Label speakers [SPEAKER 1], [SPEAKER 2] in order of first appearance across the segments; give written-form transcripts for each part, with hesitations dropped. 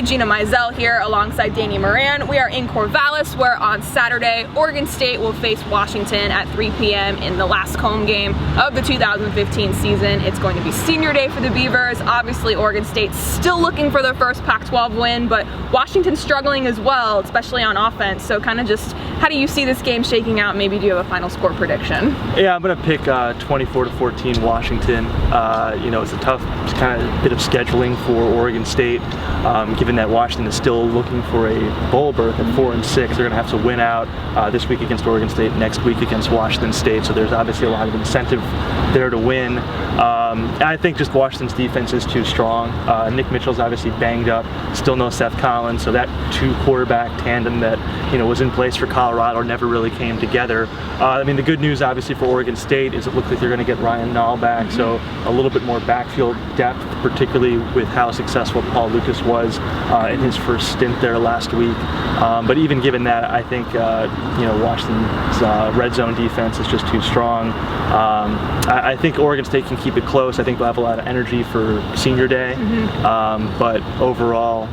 [SPEAKER 1] Gina Mizell here alongside Danny Moran. We are in Corvallis, where on Saturday, Oregon State will face Washington at 3 p.m. in the last home game of the 2015 season. It's going to be senior day for the Beavers. Obviously, Oregon State's still looking for their first Pac-12 win, but Washington's struggling as well, especially on offense. So kind of just, how do you see this game shaking out? Maybe do you have a final score prediction?
[SPEAKER 2] Yeah, I'm going to pick 24-14 Washington. You know, it's a tough kind of bit of scheduling for Oregon State, given that Washington is still looking for a bowl berth at 4-6. They're going to have to win out this week against Oregon State, next week against Washington State. So there's obviously a lot of incentive there to win. I think just Washington's defense is too strong. Nick Mitchell's obviously banged up. Still no Seth Collins. So that two-quarterback tandem that was in place for Colorado never really came together. I mean, the good news obviously for Oregon State is it looks like they're going to get Ryan Nall back. So a little bit more backfield depth, particularly with how successful Paul Lucas was in his first stint there last week. But even given that, I think Washington's red zone defense is just too strong. I think Oregon State can keep it close. I think they'll have a lot of energy for senior day. But overall,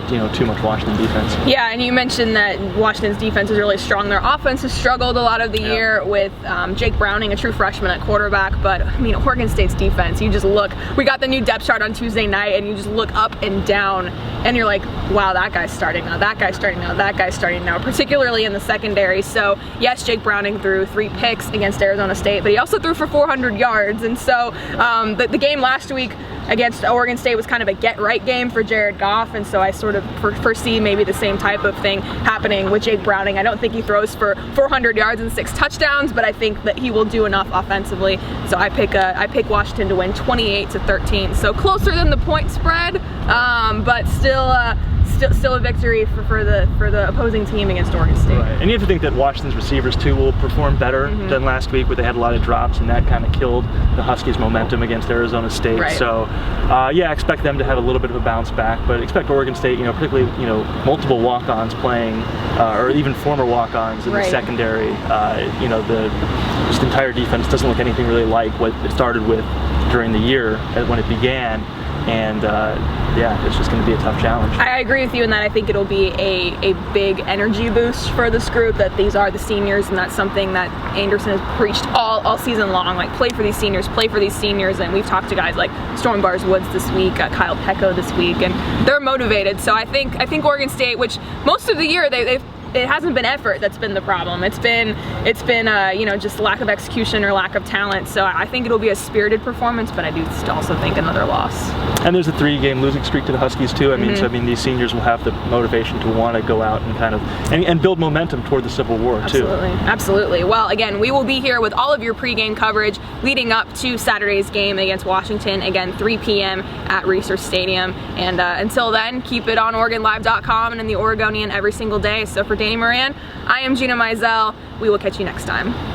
[SPEAKER 2] too much Washington defense.
[SPEAKER 1] Yeah, and you mentioned that Washington's defense is really strong. Their offense has struggled a lot of the year with Jake Browning, a true freshman at quarterback. But I mean, Oregon State's defense, you just look, we got the new depth chart on Tuesday night, and you just look up and down, and you're like, wow, that guy's starting now, that guy's starting now, that guy's starting now, particularly in the secondary. So yes, Jake Browning threw 3 picks against Arizona State, but he also threw for 400 yards. And so the game last week against Oregon State was kind of a get-right game for Jared Goff, and so I sort of foresee maybe the same type of thing happening with Jake Browning. I don't think he throws for 400 yards and 6 touchdowns, but I think that he will do enough offensively. So I pick Washington to win 28-13. So closer than the point spread, but still a victory for the opposing team against Oregon State.
[SPEAKER 2] Right. And you have to think that Washington's receivers too will perform better than last week, where they had a lot of drops, and that kind of killed the Huskies' momentum against Arizona State.
[SPEAKER 1] Right.
[SPEAKER 2] So yeah, I expect them to have a little bit of a bounce back, but expect Oregon State, particularly multiple walk-ons playing, or even former walk-ons in the secondary. The entire defense doesn't look anything really like what it started with during the year when it began. And yeah, it's just going to be a tough challenge.
[SPEAKER 1] I agree with you in that. I think it'll be a big energy boost for this group, that these are the seniors, and that's something that Anderson has preached all season long, like play for these seniors, and we've talked to guys like Storm Bars Woods this week, Kyle Pecco this week, and they're motivated. So I think Oregon State, which most of the year it hasn't been effort that's been the problem. It's been just lack of execution or lack of talent. So I think it'll be a spirited performance, but I do also think another loss.
[SPEAKER 2] And there's a 3-game losing streak to the Huskies too. I mean, these seniors will have the motivation to want to go out and kind of and build momentum toward the Civil War too.
[SPEAKER 1] Absolutely. Well, again, we will be here with all of your pregame coverage leading up to Saturday's game against Washington. Again, 3 p.m. at Research Stadium. And until then, keep it on OregonLive.com and in the Oregonian every single day. So for Danny Moran, I am Gina Mizell. We will catch you next time.